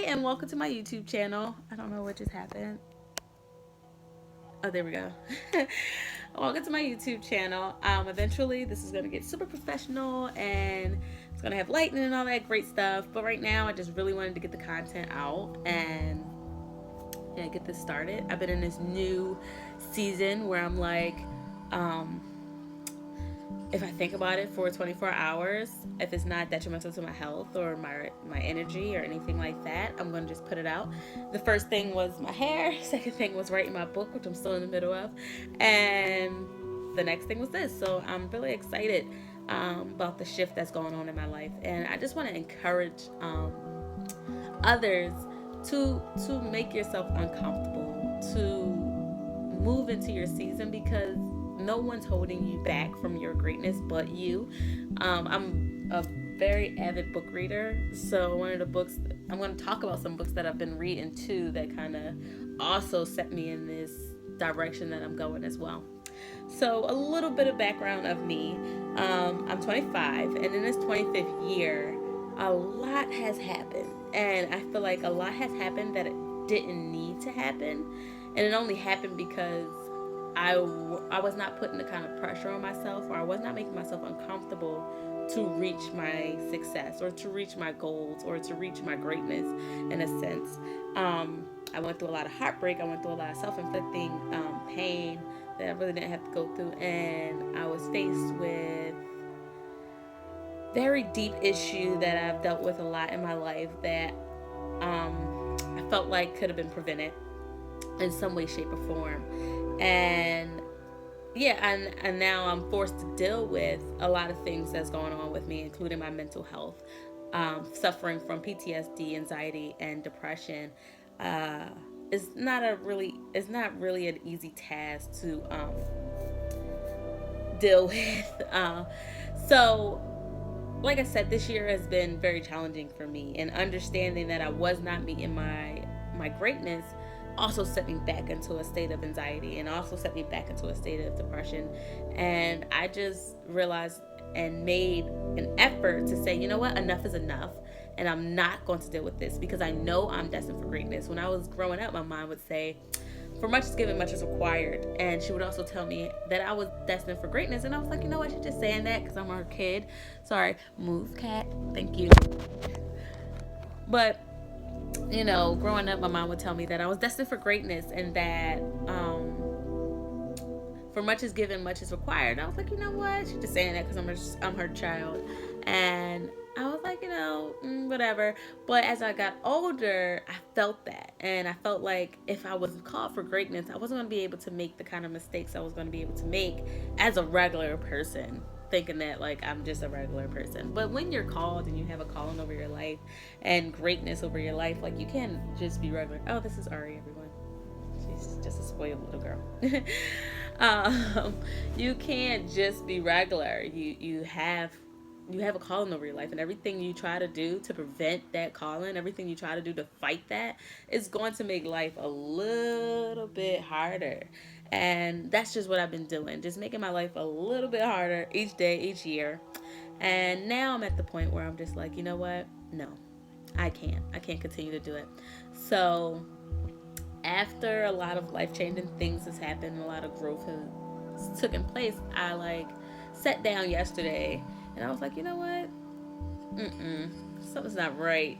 and welcome to my YouTube channel. I don't know what just happened. Oh, there we go. Welcome to my YouTube channel. Eventually, this is going to get super professional and it's going to have lighting and all that great stuff. But right now, I just really wanted to get the content out and get this started. I've been in this new season where I'm like, um, if I think about it for 24 hours, if it's not detrimental to my health or my energy or anything like that, I'm going to just put it out. The first thing was my hair. Second thing was writing my book, which I'm still in the middle of. And the next thing was this. So I'm really excited about the shift that's going on in my life. And I just want to encourage others to make yourself uncomfortable, to move into your season because no one's holding you back from your greatness but you. I'm a very avid book reader, so one of the books I'm going to talk about some books that I've been reading too that kind of also set me in this direction that I'm going as well. So a little bit of background of me. I'm 25, and in this 25th year, a lot has happened, and I feel like a lot has happened that it didn't need to happen, and it only happened because I was not putting the kind of pressure on myself, or I was not making myself uncomfortable to reach my success or to reach my goals or to reach my greatness in a sense. I went through a lot of heartbreak. I went through a lot of self-inflicting pain that I really didn't have to go through. And I was faced with very deep issue that I've dealt with a lot in my life that I felt like could have been prevented in some way, shape, or form. And and now I'm forced to deal with a lot of things that's going on with me, including my mental health, suffering from PTSD, anxiety, and depression. Uh, it's not really an easy task to deal with. So, like I said, this year has been very challenging for me, and understanding that I was not meeting my greatness also set me back into a state of anxiety and also set me back into a state of depression. And I just realized and made an effort to say, you know what, enough is enough. And I'm not going to deal with this because I know I'm destined for greatness. When I was growing up, my mom would say, for much is given, much is required. And she would also tell me that I was destined for greatness. And I was like, you know what, she's just saying that because I'm her kid. Sorry, move, cat. Thank you. But growing up, my mom would tell me that I was destined for greatness and that for much is given, much is required. And I was like, you know what? She's just saying that because I'm her child. And I was like, whatever. But as I got older, I felt that. And I felt like if I was called for greatness, I wasn't going to be able to make the kind of mistakes I was going to be able to make as a regular person, thinking that like I'm just a regular person. But when you're called and you have a calling over your life and greatness over your life, like you can't just be regular. Oh, this is Ari, everyone. She's just a spoiled little girl. You can't just be regular. You have a calling over your life, and everything you try to do to prevent that calling, everything you try to do to fight that, is going to make life a little bit harder. And that's just what I've been doing, just making my life a little bit harder each day, each year. And now I'm at the point where I'm just like, you know what? No, I can't continue to do it. So after a lot of life changing things has happened, a lot of growth has taken place, I like sat down yesterday and I was like, you know what? Something's not right.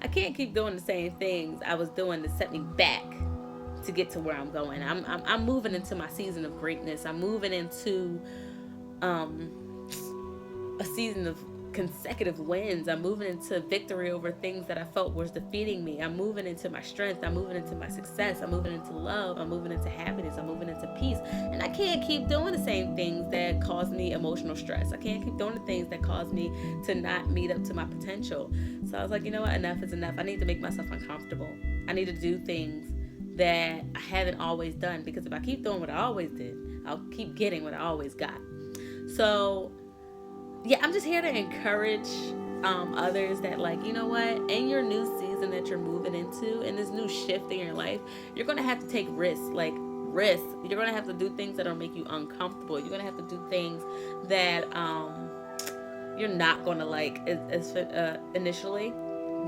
I can't keep doing the same things I was doing to set me back to get to where I'm going. I'm moving into my season of greatness. I'm moving into um, a season of consecutive wins. I'm moving into victory over things that I felt was defeating me. I'm moving into my strength. I'm moving into my success. I'm moving into love. I'm moving into happiness. I'm moving into peace. And I can't keep doing the same things that cause me emotional stress. I can't keep doing the things that cause me to not meet up to my potential. So I was like, you know what? Enough is enough. I need to make myself uncomfortable. I need to do things that I haven't always done, because if I keep doing what I always did, I'll keep getting what I always got. So I'm just here to encourage others that, like, you know what, in your new season that you're moving into, in this new shift in your life, you're gonna have to take risks. You're gonna have to do things that'll make you uncomfortable. You're gonna have to do things that you're not gonna like initially,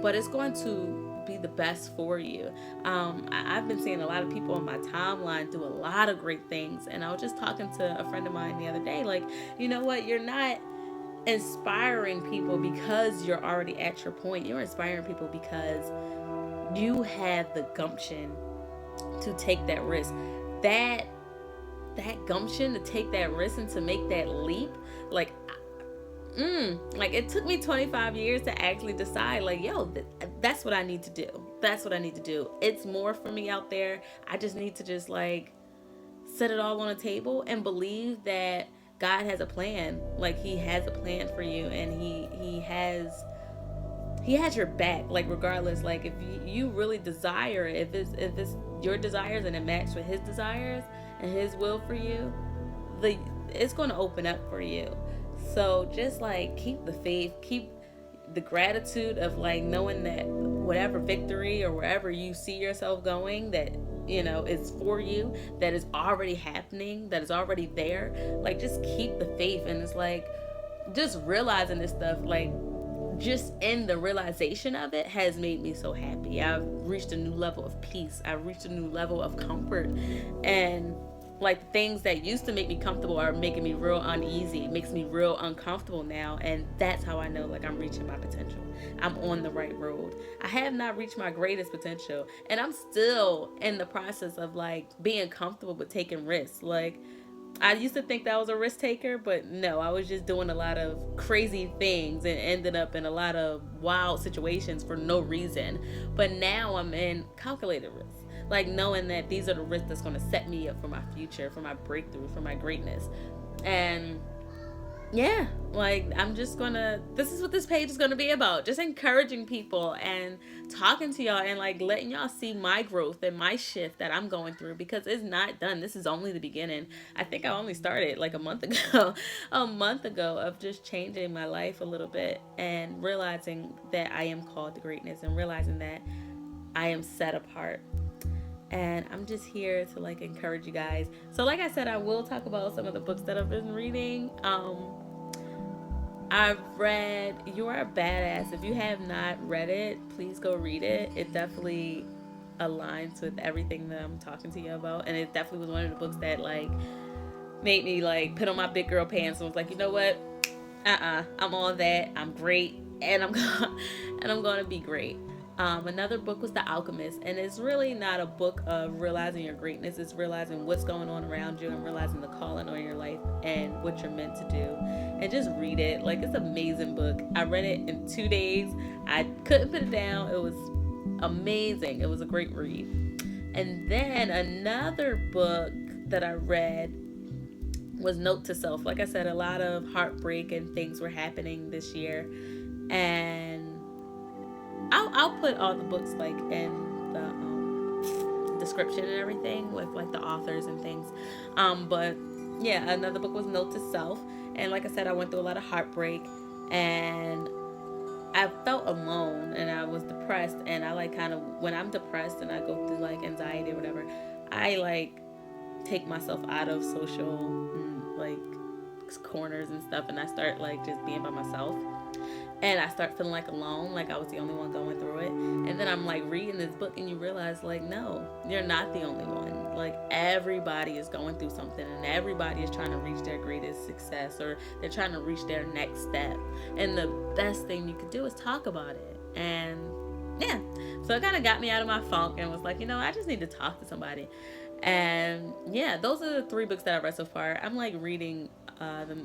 but it's going to be the best for you. I've been seeing a lot of people on my timeline do a lot of great things. And I was just talking to a friend of mine the other day, like, you know what? You're not inspiring people because you're already at your point. You're inspiring people because you have the gumption to take that risk. That gumption to take that risk and to make that leap, like like it took me 25 years to actually decide, like, yo, that's what I need to do. That's what I need to do. It's more for me out there. I just need to just like set it all on a table and believe that God has a plan. Like, he has a plan for you, and he has your back, like, regardless. Like, if you really desire it, if it's your desires and it matches with his desires and his will for you, it's going to open up for you. So just like keep the faith, keep the gratitude of like knowing that whatever victory or wherever you see yourself going, that is for you, that is already happening, that is already there. Like, just keep the faith. And it's like, just realizing this stuff, like, just in the realization of it has made me so happy. I've reached a new level of peace. I've reached a new level of comfort. And like, things that used to make me comfortable are making me real uneasy. It makes me real uncomfortable now. And that's how I know, like, I'm reaching my potential. I'm on the right road. I have not reached my greatest potential. And I'm still in the process of, like, being comfortable with taking risks. Like, I used to think that I was a risk taker, but no, I was just doing a lot of crazy things and ended up in a lot of wild situations for no reason. But now I'm in calculated risks. Like, knowing that these are the risks that's going to set me up for my future, for my breakthrough, for my greatness. And yeah, like, this is what this page is going to be about. Just encouraging people and talking to y'all and like letting y'all see my growth and my shift that I'm going through, because it's not done. This is only the beginning. I think I only started like a month ago of just changing my life a little bit and realizing that I am called to greatness and realizing that I am set apart. And I'm just here to like encourage you guys. So like I said, I will talk about some of the books that I've been reading. I've read You Are a Badass. If you have not read it, please go read it. It definitely aligns with everything that I'm talking to you about. And it definitely was one of the books that like made me like put on my big girl pants and was like, you know what? I'm all that. I'm great. And I'm gonna be great. Another book was The Alchemist, and it's really not a book of realizing your greatness. It's realizing what's going on around you and realizing the calling on your life and what you're meant to do. And just read it. Like, it's an amazing book. I read it in 2 days. I couldn't put it down. It was amazing. It was a great read. And then another book that I read was Note to Self. Like I said, a lot of heartbreak and things were happening this year. And I'll put all the books like in the description and everything with like the authors and things. But yeah, another book was Note to Self. And like I said, I went through a lot of heartbreak and I felt alone and I was depressed. And I like kind of, when I'm depressed and I go through like anxiety or whatever, I like take myself out of social like corners and stuff, and I start like just being by myself. And I start feeling like alone, like I was the only one going through it. And then I'm like reading this book and you realize like, no, you're not the only one. Like, everybody is going through something and everybody is trying to reach their greatest success, or they're trying to reach their next step. And the best thing you could do is talk about it. And yeah, so it kind of got me out of my funk and was like, you know, I just need to talk to somebody. And yeah, those are the 3 books that I've read so far. I'm like reading the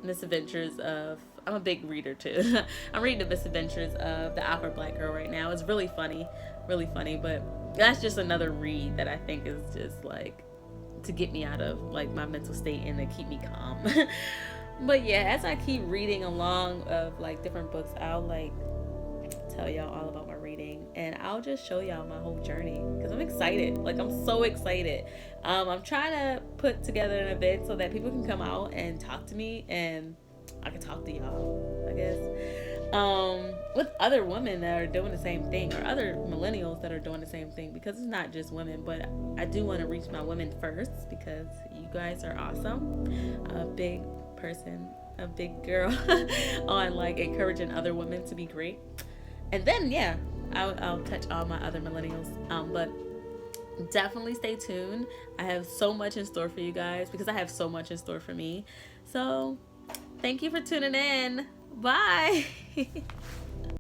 Misadventures of, I'm a big reader too. I'm reading The Misadventures of the Awkward Black Girl right now. It's really funny, but that's just another read that I think is just like to get me out of like my mental state and to keep me calm. But yeah, as I keep reading along of like different books, I'll like tell y'all all about my reading, and I'll just show y'all my whole journey because I'm excited. Like, I'm so excited. I'm trying to put together an event so that people can come out and talk to me, and I can talk to y'all, I guess, with other women that are doing the same thing, or other millennials that are doing the same thing, because it's not just women. But I do want to reach my women first because you guys are awesome. A big person, a big girl on like encouraging other women to be great. And then, yeah, I'll touch all my other millennials. But definitely stay tuned. I have so much in store for you guys because I have so much in store for me. So thank you for tuning in. Bye.